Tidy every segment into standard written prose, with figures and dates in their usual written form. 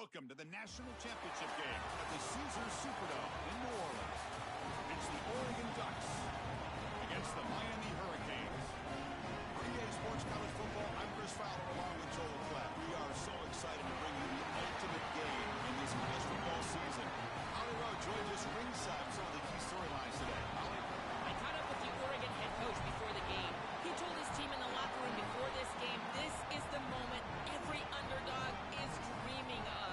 Welcome to the National Championship game at the Caesars Superdome in New Orleans. It's the Oregon Ducks against the Miami Hurricanes. For EA Sports College Football, I'm Chris Fowler along with Joel Klatt. We are so excited to bring you the ultimate game in this college football season. Holly Rowe joined us ringside with some of the key storylines today. Holly? I caught up with the Oregon head coach before the game. He told his team in the locker room before this game, this is the moment every underdog is dreaming of.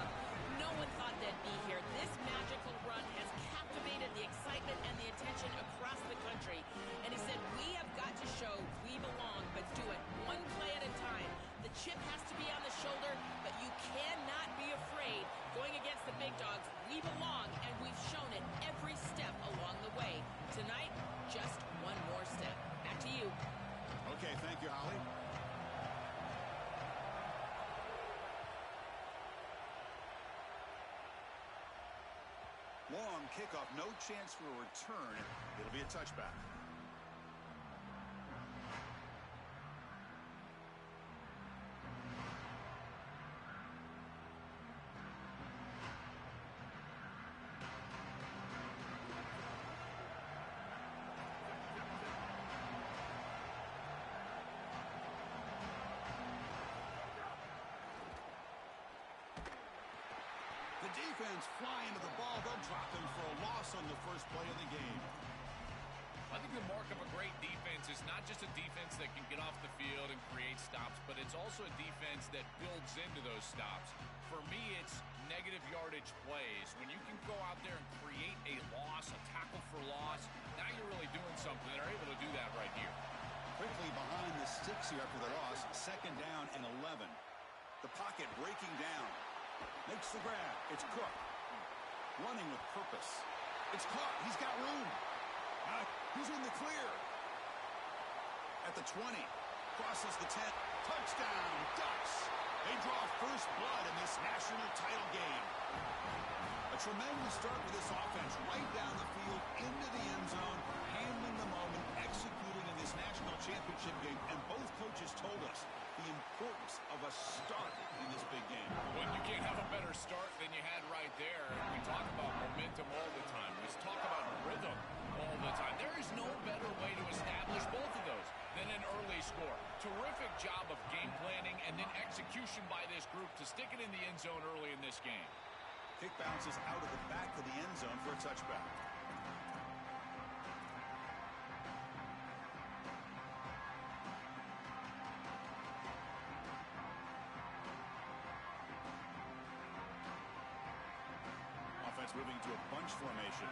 No one thought they'd be here. This magical run has captivated the excitement and the attention across the country. And he said, we have got to show we belong, but do it one play at a time. The chip has to be on the shoulder, but you cannot be afraid. Going against the big dogs, we belong, and we've shown it every step along the way. Tonight, just one more step. Back to you. Okay, thank you, Holly. Long kickoff, no chance for a return. It'll be a touchback. The defense flying to the ball. They'll drop him for a loss on the first play of the game. I think the mark of a great defense is not just a defense that can get off the field and create stops, but it's also a defense that builds into those stops. For me, it's negative yardage plays. When you can go out there and create a loss, a tackle for loss, now you're really doing something. They're able to do that right here. Quickly behind the sticks here after the loss. Second down and 11. The pocket breaking down. Makes the grab. It's Cook. Running with purpose. It's caught. He's got room. He's in the clear. At the 20. Crosses the 10. Touchdown, Ducks. They draw first blood in this national title game. A tremendous start for this offense. Right down the field, into the end zone, handling the moment, executing in this national championship game. And both coaches told us the importance of a start in this big game. Well, you can't have a better start than you had right there. We talk about momentum all the time. We talk about rhythm all the time. There is no better way to establish both of those than an early score. Terrific job of game planning and then execution by this group to stick it in the end zone early in this game. Kick bounces out of the back of the end zone for a touchback. Offense moving to a bunch formation.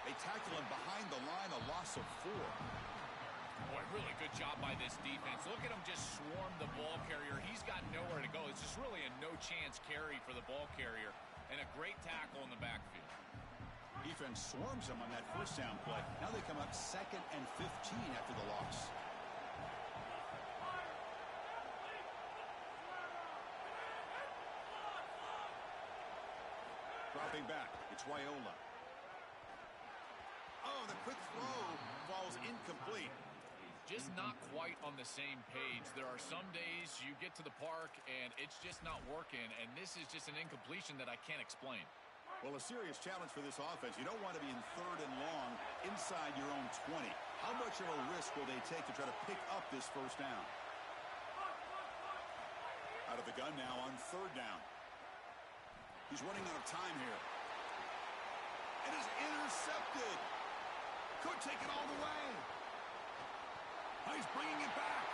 They tackle him behind the line, a loss of 4. Boy, really good job by this defense. Look at him just swarm the ball carrier. He's got nowhere to go. It's just really a no-chance carry for the ball carrier and a great tackle in the backfield. Defense swarms him on that first down play. Now they come up 2nd and 15 after the loss. Dropping back, it's Wyola. Oh, the quick throw falls incomplete. Just not quite on the same page. There are some days you get to the park and it's just not working, and this is just an incompletion that I can't explain. Well, a serious challenge for this offense. You don't want to be in 3rd and long inside your own 20. How much of a risk will they take to try to pick up this first down? Out of the gun now on 3rd down. He's running out of time here. It is intercepted. Could take it all the way. He's bringing it back.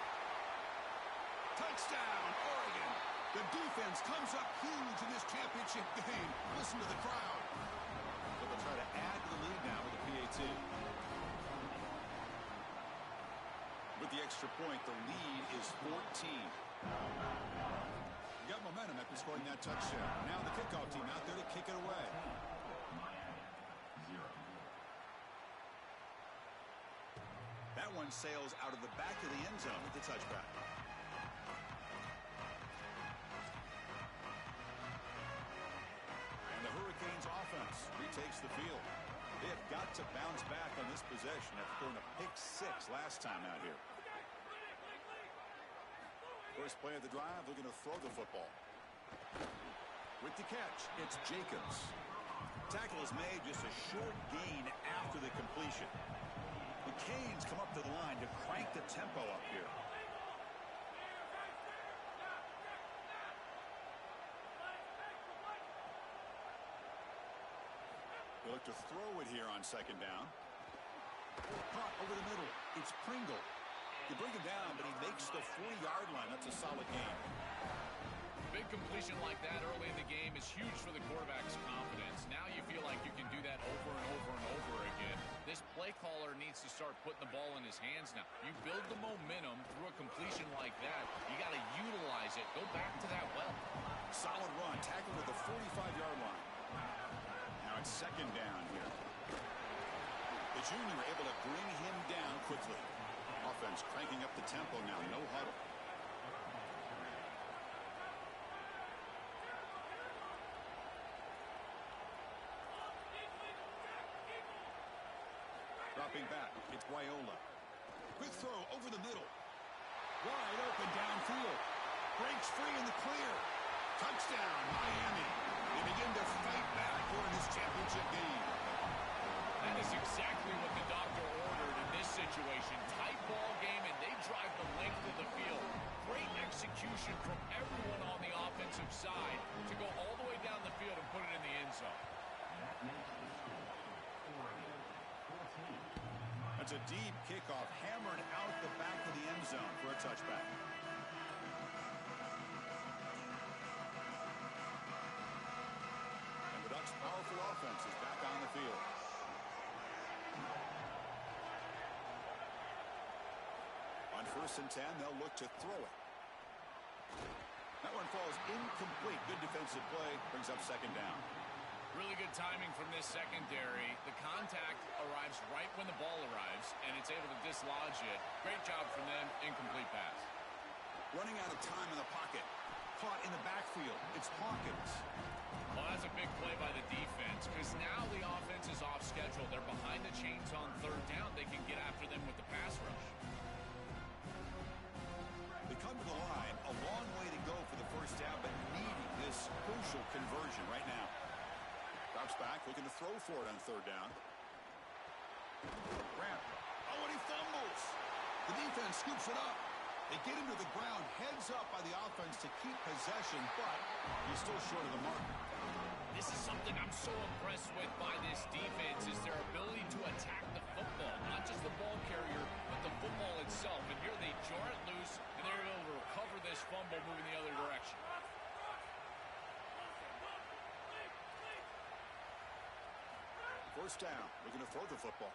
Touchdown, Oregon. The defense comes up huge in this championship game. Listen to the crowd. But they'll try to add to the lead now with the PAT. With the extra point, the lead is 14. You got momentum after scoring that touchdown. Now the kickoff team out there to kick it away. That one sails out of the back of the end zone with the touchback. And the Hurricanes offense retakes the field. They have got to bounce back on this possession after throwing a pick 6 last time out here. First play of the drive, looking to throw the football. With the catch, it's Jacobs. Tackle is made, just a short gain after the completion. The Canes come up to the line to crank the tempo up here. They look to throw it here on second down. Caught over the middle. It's Pringle. You bring him down, but he makes the 40-yard line. That's a solid gain. Big completion like that early in the game is huge for the quarterback's confidence. Now you feel like you can do that over and over and over again. This play caller needs to start putting the ball in his hands now. You build the momentum through a completion like that. You got to utilize it. Go back to that well. Solid run. Tackle with the 45-yard line. Now it's second down here. The junior able to bring him down quickly. Offense cranking up the tempo now. No huddle. Dropping back. It's Wyola. Quick throw over the middle. Wide open downfield. Breaks free in the clear. Touchdown, Miami. They begin to fight back here in this championship game. That is exactly what the doctor ordered in this situation. Tight ball game, and they drive the length of the field. Great execution from everyone on the offensive side to go all the way down the field and put it in the end zone. That's a deep kickoff, hammered out the back of the end zone for a touchback. And the Ducks' powerful offense is back on the field. On 1st and 10, they'll look to throw it. That one falls incomplete. Good defensive play. Brings up second down. Really good timing from this secondary. The contact arrives right when the ball arrives, and it's able to dislodge it. Great job from them. Incomplete pass. Running out of time in the pocket. Caught in the backfield. It's Hawkins. Well, that's a big play by the defense, because now the offense is off schedule. They're behind the chains on third down. They can get after them with the pass rush. They come to the line. A long way to go for the first down, but needing this crucial conversion right now. Drops back, looking to throw for it on third down. Grant. Oh, and he fumbles. The defense scoops it up. They get him to the ground, heads up by the offense to keep possession, but he's still short of the mark. This is something I'm so impressed with by this defense, is their ability to attack the football. Not just the ball carrier, but the football itself. And here they jar it loose, and they're able to recover this fumble moving the other direction. First down, looking to throw the football.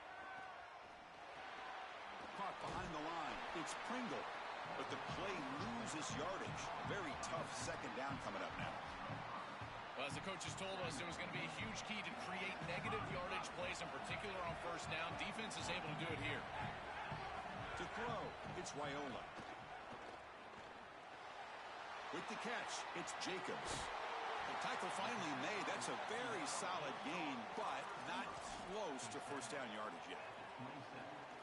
Caught behind the line. It's Pringle. But the play loses yardage. Very tough second down coming up now. Well, as the coaches told us, it was going to be a huge key to create negative yardage plays, in particular on first down. Defense is able to do it here. To throw, it's Wyola. With the catch, it's Jacobs. The tackle finally made. That's a very solid gain, but not close to first down yardage yet.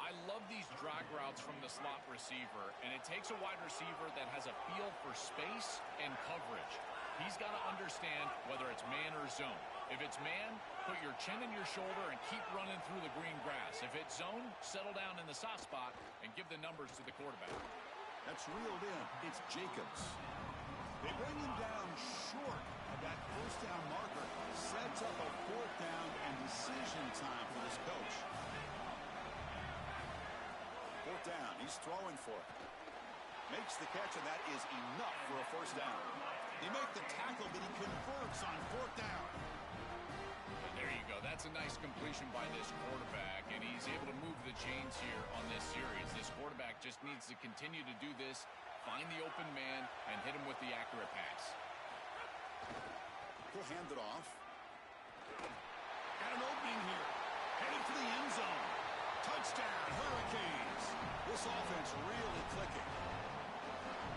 I love these drag routes from the slot receiver, and it takes a wide receiver that has a feel for space and coverage. He's got to understand whether it's man or zone. If it's man, put your chin in your shoulder and keep running through the green grass. If it's zone, settle down in the soft spot and give the numbers to the quarterback. That's reeled in. It's Jacobs. They bring him down short of that first down marker. Sets up a fourth down and decision time for this coach. Fourth down. He's throwing for it. Makes the catch, and that is enough for a first down. They make the tackle, but he converts on fourth down. And there you go. That's a nice completion by this quarterback, and he's able to move the chains here on this series. This quarterback just needs to continue to do this, find the open man, and hit him with the accurate pass. He'll hand it off. Got an opening here. Headed for the end zone. Touchdown, Hurricanes. This offense really clicking.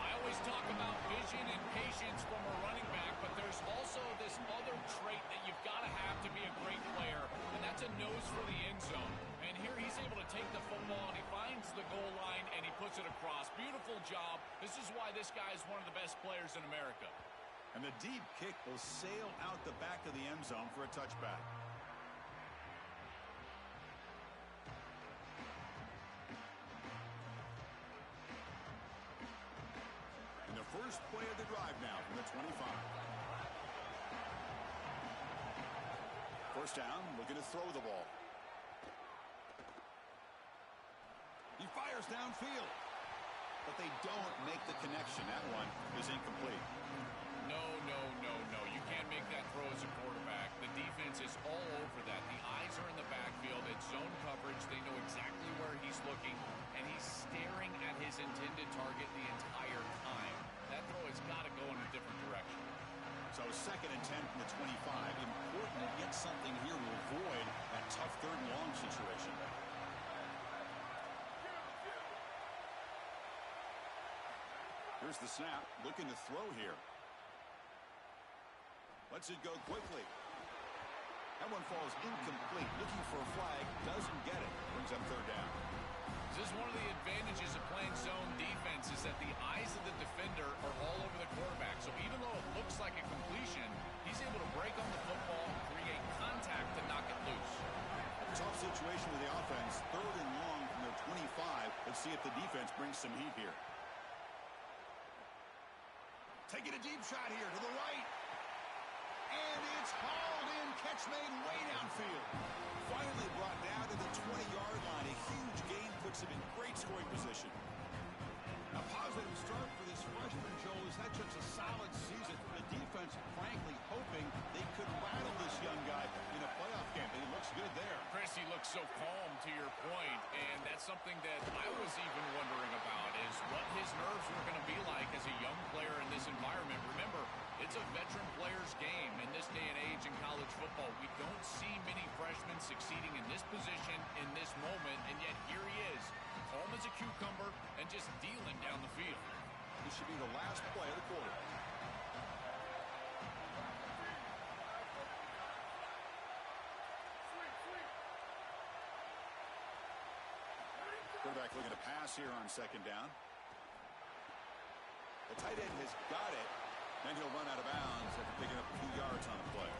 I always talk about vision and patience from a running back, but there's also this other trait that you've got to have to be a great player, and that's a nose for the end zone. And here he's able to take the football, and he finds the goal line, and he puts it across. Beautiful job. This is why this guy is one of the best players in America. And the deep kick will sail out the back of the end zone for a touchback. And the first play of the drive now from the 25. First down, looking to throw the ball. He fires downfield, but they don't make the connection. That one is incomplete. No. You can't make that throw as a quarterback. The defense is all over that. The eyes are in the backfield. It's zone coverage. They know exactly where he's looking, and he's staring at his intended target the entire time. That throw has got to go in a different direction. So 2nd and 10 from the 25. Important to get something here to avoid that tough 3rd and long situation. Here's the snap. Looking to throw here. Lets it go quickly. That one falls incomplete. Looking for a flag. Doesn't get it. Brings up 3rd down. This is one of the advantages of playing zone defense is that the eyes of the defender are all over the quarterback. So even though it looks like a completion, he's able to break on the football, create contact, and knock it loose. Tough situation with the offense. 3rd and long from their 25. Let's see if the defense brings some heat here. Taking a deep shot here to the right. And it's hauled in. Catch made way downfield. Finally brought down to the 20-yard line. A huge gain puts him in great scoring position. A positive start for this freshman, Joel. He's had such a solid season. The defense, frankly, hoping they could rattle this young guy in a playoff game. He looks good there. Chris, he looks so calm to your point, and that's something that I was even wondering about is what his nerves were going to be like as a young player in this environment. Remember, it's a veteran player's game in this day and age in college football. We don't see many freshmen succeeding in this position in this moment, and yet here he is, calm as a cucumber and just dealing down the field. This should be the last play of the quarter. Quarterback looking to pass here on 2nd down. The tight end has got it. Then he'll run out of bounds after picking up a few yards on the play.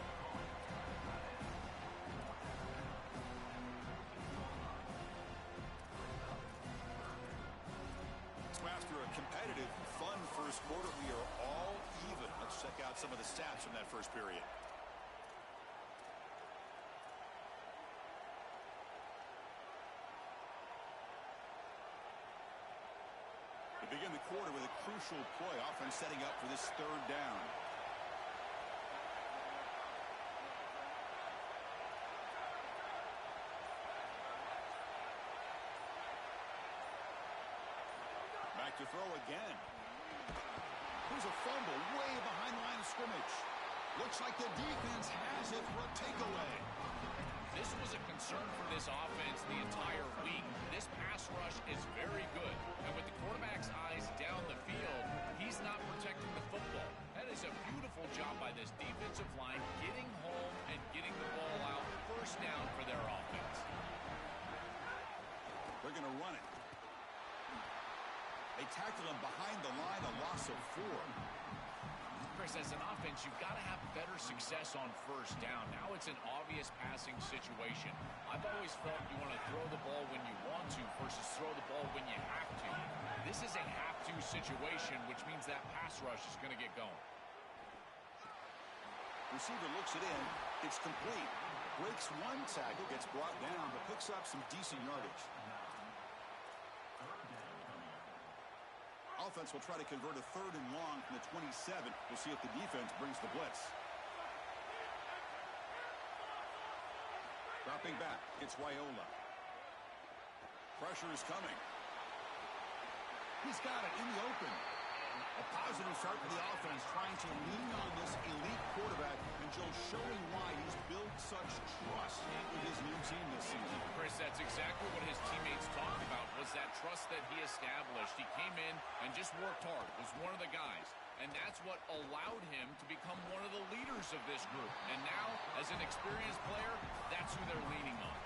So after a competitive, fun first quarter, we are all even. Let's check out some of the stats from that first period. They begin the quarter with a crucial play, offense setting up for this 3rd down. Back to throw again. Here's a fumble way behind the line of scrimmage. Looks like the defense has it for a takeaway. This was a concern for this offense the entire week. This pass rush is very good. And with the quarterback's eyes down the field, he's not protecting the football. That is a beautiful job by this defensive line, getting home and getting the ball out. First down for their offense. They're going to run it. They tackle him behind the line, a loss of 4. Chris, as an offense, you've got to have better success on first down. Now it's an obvious passing situation. I've always felt you want to throw the ball when you want to versus throw the ball when you have to. This is a have-to situation, which means that pass rush is going to get going. Receiver looks it in. It's complete. Breaks one tackle, gets brought down, but picks up some decent yardage. Offense will try to convert a 3rd and long from the 27. We'll see if the defense brings the blitz. Dropping back, it's Raiola. Pressure is coming. He's got it in the open. A positive start for the offense, trying to lean on this elite quarterback, and Joe showing why he's built such trust with his new team this season. Chris, that's exactly what his teammates talked about, was that trust that he established. He came in and just worked hard, was one of the guys, and that's what allowed him to become one of the leaders of this group. And now, as an experienced player, that's who they're leaning on.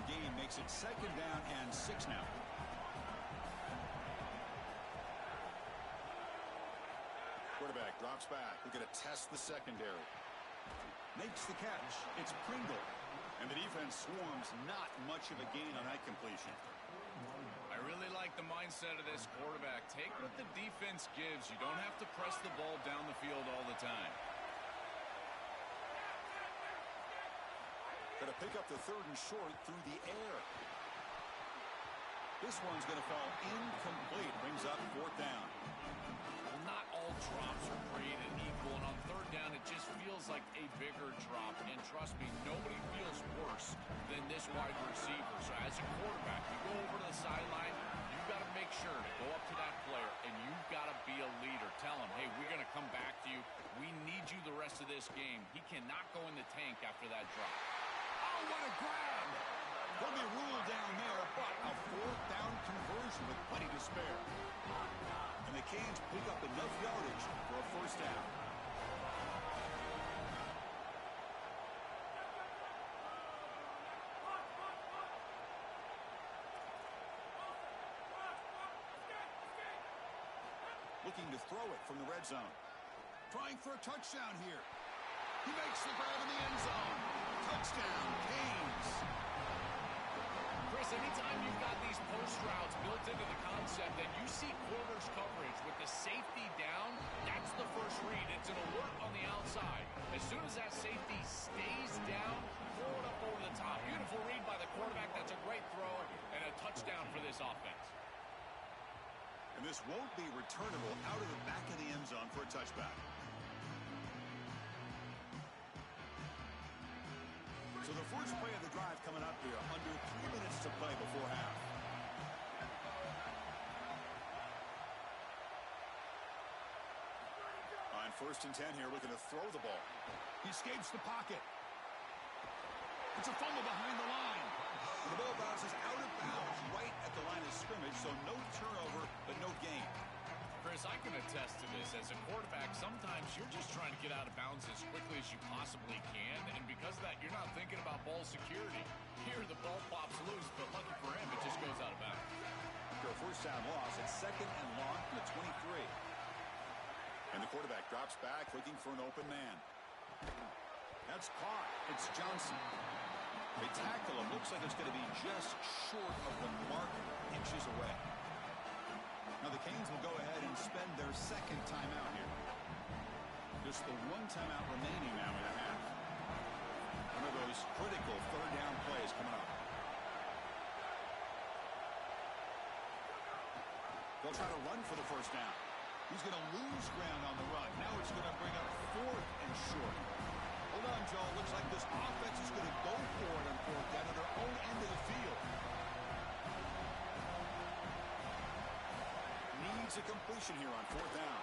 gain makes it 2nd down and 6 now. Quarterback drops back. We're going to test the secondary. Makes the catch. It's Pringle. And the defense swarms. Not much of a gain on that completion. I really like the mindset of this quarterback. Take what the defense gives. You don't have to press the ball down the field all the time. Going to pick up the 3rd and short through the air. This one's going to fall incomplete. Brings up 4th down. Well, not all drops are created equal, and on 3rd down, it just feels like a bigger drop. And trust me, nobody feels worse than this wide receiver. So as a quarterback, you go over to the sideline, you've got to make sure to go up to that player, and you've got to be a leader. Tell him, hey, we're going to come back to you. We need you the rest of this game. He cannot go in the tank after that drop. Oh, what a grab! There'll be a rule down there, but a 4th down conversion with plenty to spare. And the Canes pick up enough yardage for a 1st down. Looking to throw it from the red zone. Trying for a touchdown here. He makes the grab in the end zone. Touchdown, Canes. Chris, anytime you've got these post routes built into the concept and you see corners coverage with the safety down, that's the first read. It's an alert on the outside. As soon as that safety stays down, throw it up over the top. Beautiful read by the quarterback. That's a great throw and a touchdown for this offense. And this won't be returnable out of the back of the end zone for a touchback. So the first play of the drive coming up here, under 3 minutes to play before half. On 1st and 10 here, looking to throw the ball. He escapes the pocket. It's a fumble behind the line. The ball bounces out of bounds right at the line of scrimmage, so no turnover, but no gain. Chris, I can attest to this. As a quarterback, sometimes you're just trying to get out of bounds as quickly as you possibly can, and because of that, you're not thinking about ball security. Here, the ball pops loose, but lucky for him, it just goes out of bounds. After a 1st down loss, it's 2nd and long from the 23. And the quarterback drops back, looking for an open man. That's caught. It's Johnson. They tackle him. Looks like it's going to be just short of the mark, inches away. Now the Canes will go ahead and spend their 2nd timeout here. Just the 1 timeout remaining now in a half. One of those critical 3rd down plays coming up. They'll try to run for the 1st down. He's going to lose ground on the run. Now it's going to bring up 4th and short. Hold on, Joe. Looks like this offense is going to go for it on 4th down at their own end of the field. Needs a completion here on 4th down.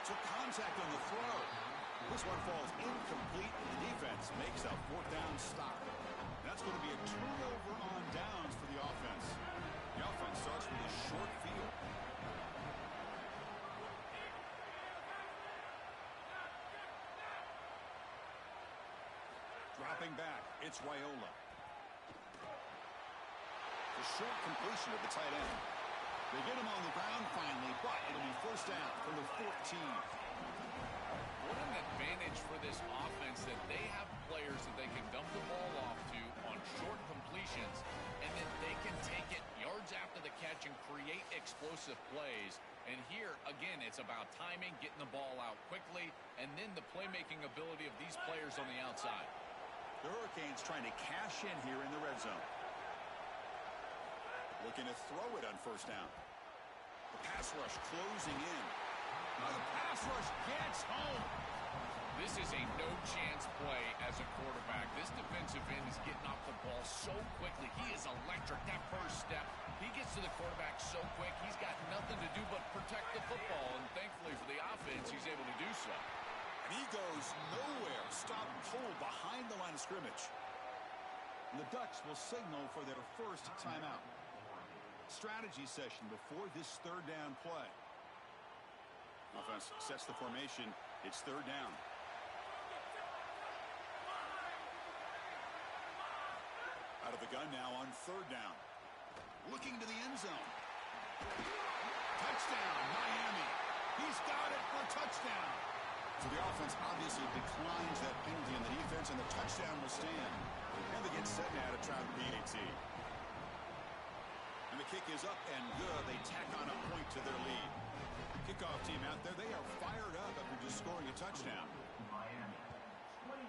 Took contact on the throw. This one falls incomplete, and the defense makes a 4th down stop. That's going to be a turnover on downs for the offense. The offense starts with a short field. Dropping back, it's Raiola. The short completion of the tight end. They get him on the ground finally, but it'll be 1st down from the 14. What an advantage for this offense that they have players that they can dump the ball off to on short completions, and then they can take it yards after the catch and create explosive plays. And here, again, it's about timing, getting the ball out quickly, and then the playmaking ability of these players on the outside. The Hurricanes trying to cash in here in the red zone. Looking to throw it on 1st down. The pass rush closing in. Now the pass rush gets home. This is a no-chance play as a quarterback. This defensive end is getting off the ball so quickly. He is electric. That first step, he gets to the quarterback so quick, he's got nothing to do but protect the football. And thankfully for the offense, he's able to do so. And he goes nowhere. Stopped cold behind the line of scrimmage. And the Ducks will signal for their 1st timeout. Strategy session before this 3rd down play. Offense sets the formation. It's 3rd down. A Out of the gun now on third down. Looking to the end zone. Touchdown, Miami. He's got it for a touchdown. So the offense obviously declines that penalty in the defense, and the touchdown will stand. And they get set now to try the PAT. And the kick is up and good. They tack on a point to their lead. Kickoff team out there, they are fired up after just scoring a touchdown. Miami, 28-14.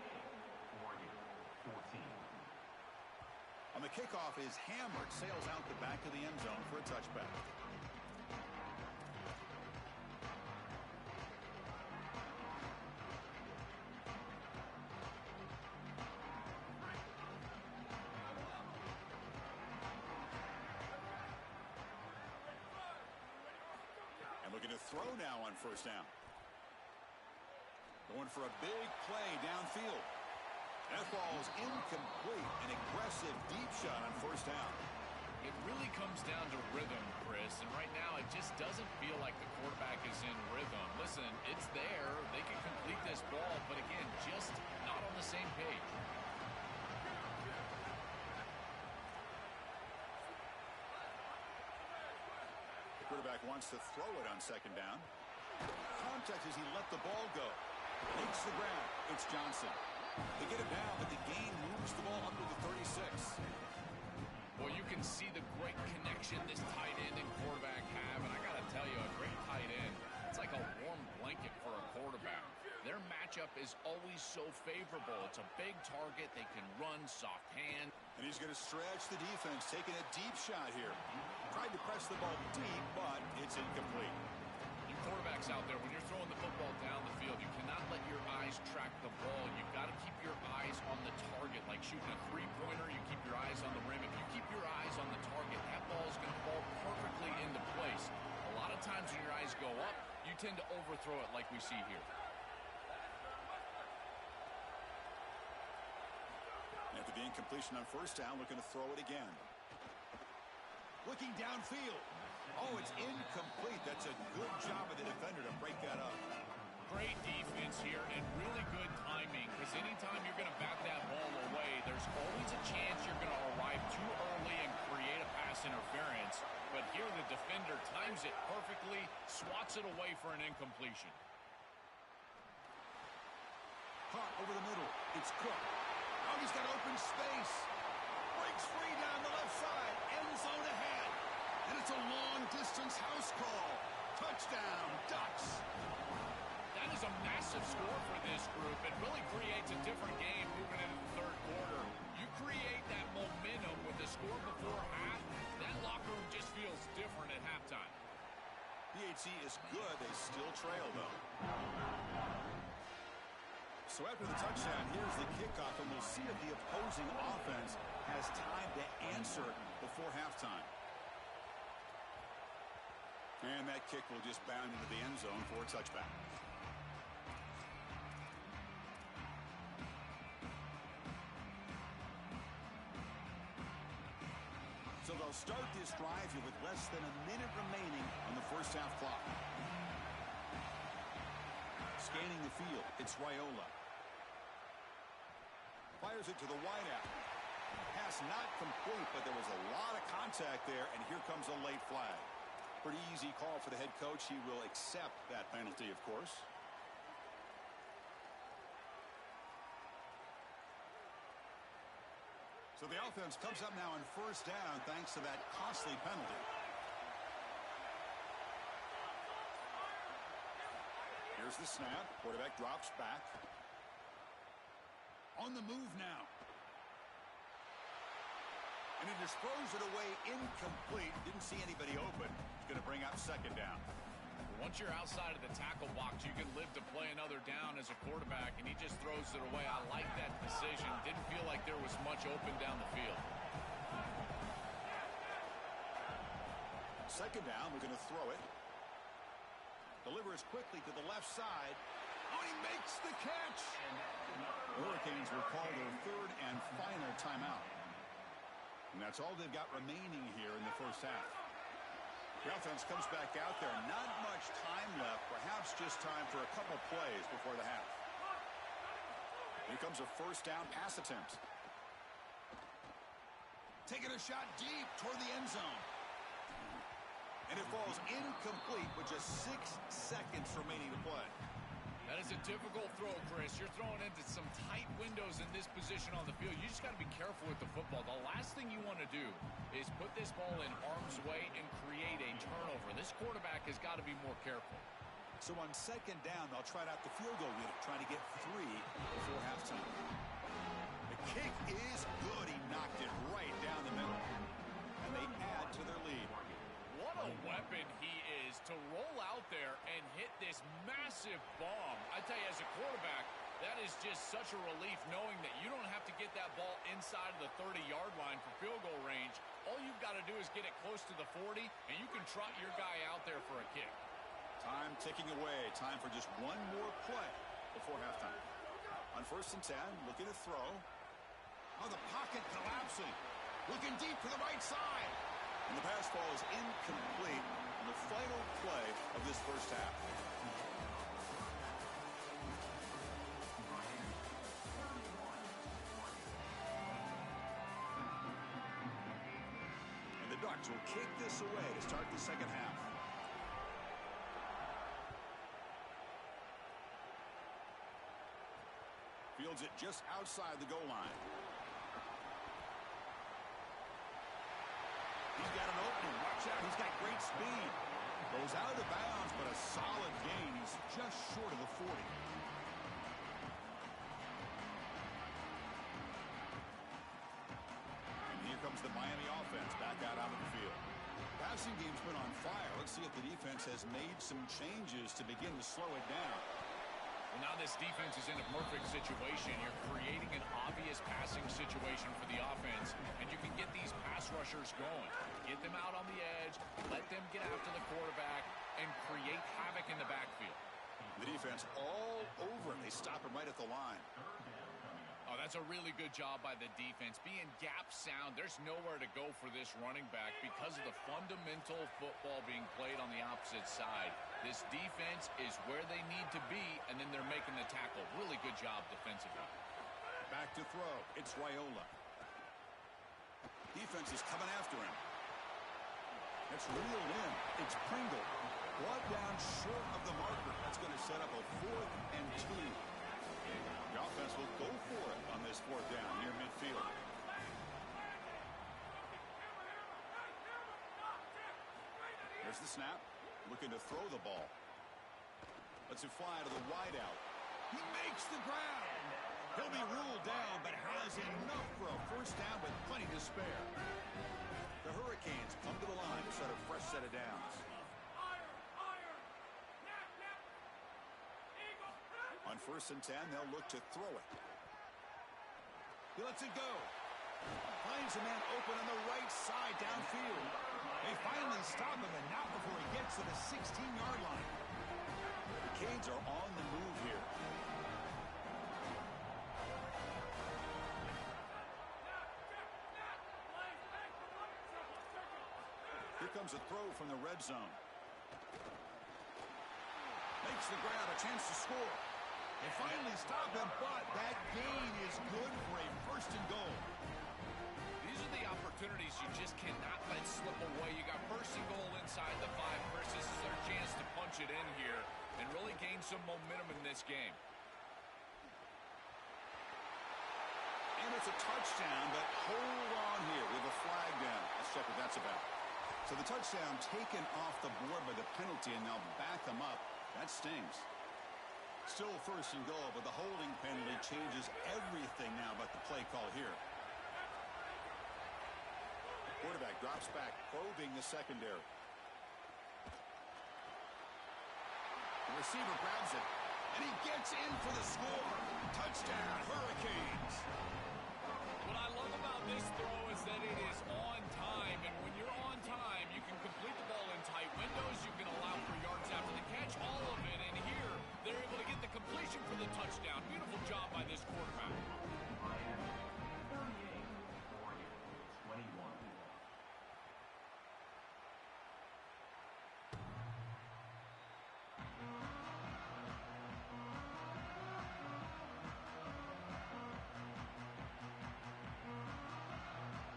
On the kickoff is hammered, sails out the back of the end zone for a touchback. And looking to throw now on first down. Going for a big play downfield. That ball is incomplete. An aggressive deep shot on first down. It really comes down to rhythm, Chris, and right now it just doesn't feel like the quarterback is in rhythm. Listen, it's there. They can complete this ball, but again, just not on the same page. The quarterback wants to throw it on second down. Contact as he let the ball go. Makes the grab. It's Johnson. They get it down, but the game moves the ball up to the 36. Well, you can see the great connection this tight end and quarterback have, and I got to tell you, a great tight end, it's like a warm blanket for a quarterback. Their matchup is always so favorable. It's a big target. They can run, soft hand. And he's going to stretch the defense, taking a deep shot here. Tried to press the ball deep, but it's incomplete. Quarterbacks out there, when you're throwing the football down the field, you cannot let your eyes track the ball. You've got to keep your eyes on the target. Like shooting a three-pointer, you keep your eyes on the rim. If you keep your eyes on the target, that ball is going to fall perfectly into place. A lot of times when your eyes go up, you tend to overthrow it like we see here. After the incompletion on first down, looking to throw it again. Looking downfield. Oh, it's incomplete. That's a good job of the defender to break that up. Great defense here and really good timing, because anytime you're going to bat that ball away, there's always a chance you're going to arrive too early and create a pass interference. But here the defender times it perfectly, swats it away for an incompletion. Caught over the middle. It's Cook. Oh, he's got open space. Breaks free down the left side. End zone ahead. And it's a long-distance house call. Touchdown, Ducks. That is a massive score for this group. It really creates a different game moving into the third quarter. You create that momentum with the score before half, that locker room just feels different at halftime. PAT is good. They still trail, though. So after the touchdown, here's the kickoff, and we'll see if the opposing offense has time to answer before halftime. And that kick will just bound into the end zone for a touchback. So they'll start this drive here with less than a minute remaining on the first half clock. Scanning the field, it's Raiola. Fires it to the wideout. Pass not complete, but there was a lot of contact there, and here comes a late flag. Pretty easy call for the head coach. He will accept that penalty, of course. So the offense comes up now on first down thanks to that costly penalty. Here's the snap. Quarterback drops back. On the move now. And he just throws it away incomplete. Didn't see anybody open. He's going to bring up second down. Once you're outside of the tackle box, you can live to play another down as a quarterback, and he just throws it away. I like that decision. Didn't feel like there was much open down the field. Second down, we're going to throw it. Delivers quickly to the left side. Oh, he makes the catch. Hurricanes will call their third and final timeout. And that's all they've got remaining here in the first half. The offense comes back out there. Not much time left. Perhaps just time for a couple plays before the half. Here comes a first down pass attempt. Taking a shot deep toward the end zone. And it falls incomplete with just 6 seconds remaining to play. That is a difficult throw, Chris. You're throwing into some tight windows in this position on the field. You just got to be careful with the football. The last thing you want to do is put this ball in harm's way and create a turnover. This quarterback has got to be more careful. So on second down, they'll try out the field goal unit, trying to get 3 before halftime. The kick is good. He knocked it right down the middle. And they add to their lead. What a weapon he is to roll out there and hit this massive bomb. I tell you, as a quarterback, that is just such a relief knowing that you don't have to get that ball inside of the 30-yard line for field goal range. All you've got to do is get it close to the 40, and you can trot your guy out there for a kick. Time ticking away. Time for just one more play before halftime. On 1st and 10, looking to throw. Oh, the pocket collapsing. Looking deep to the right side. And the pass ball is incomplete on the final play of this first half. And the Ducks will kick this away to start the second half. Fields it just outside the goal line. He's got an opening. Watch out. He's got great speed. Goes out of bounds, but a solid gain. He's just short of the 40. And here comes the Miami offense back out onto the field. Passing game's been on fire. Let's see if the defense has made some changes to begin to slow it down. Well, now this defense is in a perfect situation. You're creating an obvious passing situation for the offense, and you can get these pass rushers going. Get them out on the edge, let them get after the quarterback, and create havoc in the backfield. The defense all over him. They stop him right at the line. Oh, that's a really good job by the defense. Being gap sound, there's nowhere to go for this running back because of the fundamental football being played on the opposite side. This defense is where they need to be, and then they're making the tackle. Really good job defensively. Back to throw. It's Raiola. Defense is coming after him. It's reeled in. It's Pringle. Brought down short of the marker. That's going to set up a 4th and 2. The offense will go for it on this 4th down near midfield. There's the snap. Looking to throw the ball. Lets it fly to the wideout. He makes the grab. He'll be ruled down, but has enough for a first down with plenty to spare. The Hurricanes come to the line to start a fresh set of downs. On 1st and 10, they'll look to throw it. He lets it go. Finds a man open on the right side downfield. They finally stop him, and not before he gets to the 16-yard line. The Canes are on the move here. Here comes a throw from the red zone. Makes the grab, a chance to score. They finally stop him, but that gain is good for a 1st and goal. These are the opportunities you just cannot let slip away. You got 1st and goal inside the 5. Chris, this is their chance to punch it in here and really gain some momentum in this game. And it's a touchdown, but hold on here. We have a flag down. Let's check what that's about. So the touchdown taken off the board by the penalty, and now back them up. That stings. Still 1st and goal, but the holding penalty changes everything now about the play call here. Quarterback drops back, probing the secondary. The receiver grabs it, and he gets in for the score. Touchdown, Hurricanes. What I love about this throw is that it is on time, and when you're on time, you can complete the ball in tight windows, you can allow for yards after the catch, all of it, and here, they're able to get the completion for the touchdown. Beautiful job by this quarterback.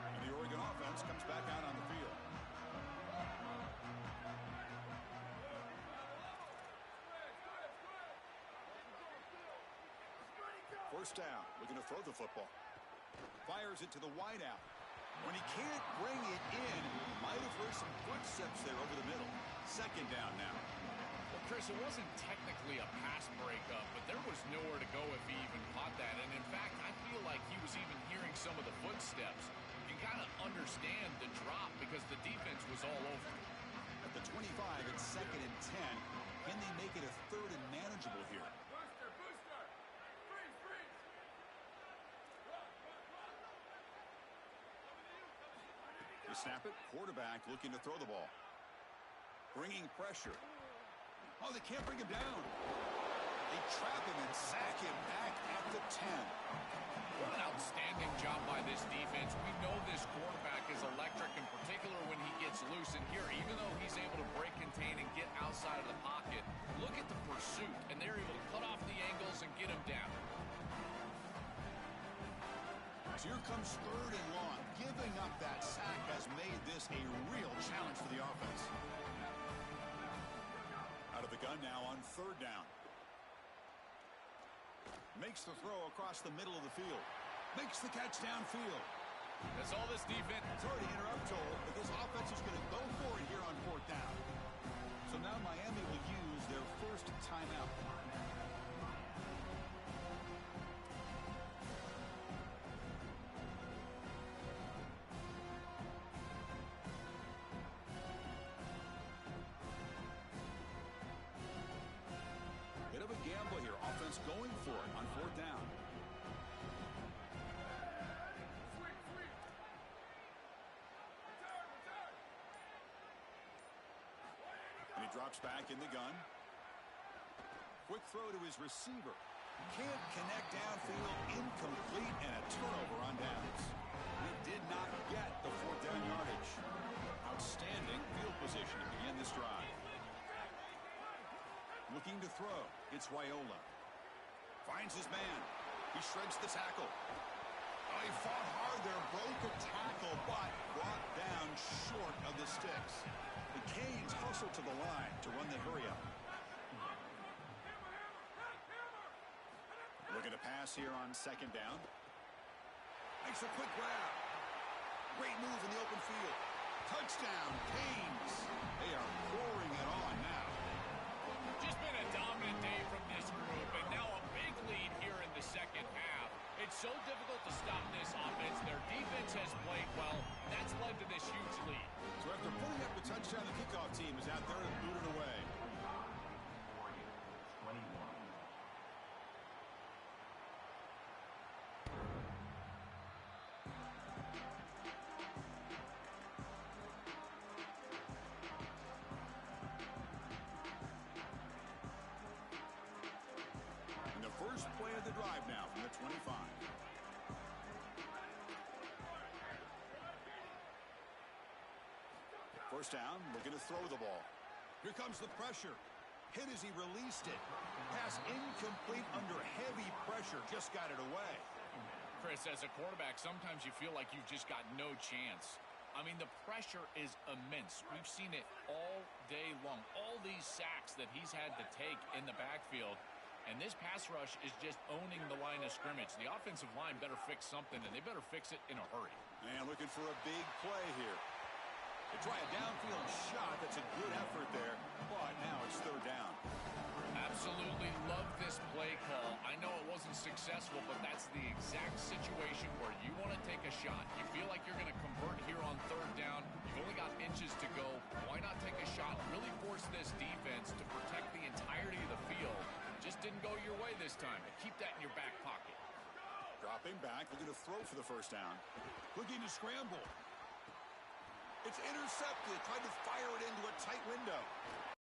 And the Oregon First down, looking to throw the football. Fires it to the wideout. When he can't bring it in, might have heard some footsteps there over the middle. Second down now. Well, Chris, it wasn't technically a pass breakup, but there was nowhere to go if he even caught that. And in fact, I feel like he was even hearing some of the footsteps. You can kind of understand the drop because the defense was all over him. At the 25, it's 2nd and 10. Can they make it a 3rd and manageable here? They snap it. Quarterback looking to throw the ball. Bringing pressure. Oh, they can't bring him down. They trap him and sack him back at the 10. What an outstanding job by this defense. We know this quarterback is electric, in particular when he gets loose. And here, even though he's able to break, contain, and get outside of the pocket, look at the pursuit. And they're able to cut off the angles and get him down. Here comes 3rd and long. Giving up that sack has made this a real challenge for the offense. Out of the gun now on 3rd down. Makes the throw across the middle of the field. Makes the catch downfield. That's all this defense. Sorry to interrupt, Joel, but this offense is going to go for it here on 4th down. So now Miami will use their first timeout. Bit of a gamble here. Offense going for it on 4th down. And he drops back in the gun. Quick throw to his receiver. Can't connect downfield. Incomplete and a turnover on downs. He did not get the 4th down yardage. Outstanding field position to begin this drive. Looking to throw. It's Raiola. Finds his man. He shreds the tackle. Oh, he fought hard there. Broke a tackle, but brought down short of the sticks. The Canes hustle to the line to run the hurry-up. Looking to pass here on 2nd down. Makes a quick grab. Great move in the open field. Touchdown, Canes. They are pouring it on now. Just been a dominant day from this group, and now a big lead here in the 2nd half. It's so difficult to stop this offense. Their defense has played well. That's led to this huge lead. So after putting up the touchdown, the kickoff team is out there to boot it away. And the first play of the drive now from the 25. First down, looking to throw the ball. Here comes the pressure. Hit as he released it. Pass incomplete under heavy pressure. Just got it away. Chris, as a quarterback, sometimes you feel like you've just got no chance. I mean, the pressure is immense. We've seen it all day long. All these sacks that he's had to take in the backfield. And this pass rush is just owning the line of scrimmage. The offensive line better fix something, and they better fix it in a hurry. And looking for a big play here. They try a downfield shot. That's a good effort there. But now it's 3rd down. Absolutely love this play call. I know it wasn't successful, but that's the exact situation where you want to take a shot. You feel like you're going to convert here on 3rd down. You've only got inches to go. Why not take a shot? Really force this defense to protect the entirety of the field. Just didn't go your way this time. But keep that in your back pocket. Dropping back, looking to throw for the first down. Looking to scramble. It's intercepted. Tried to fire it into a tight window.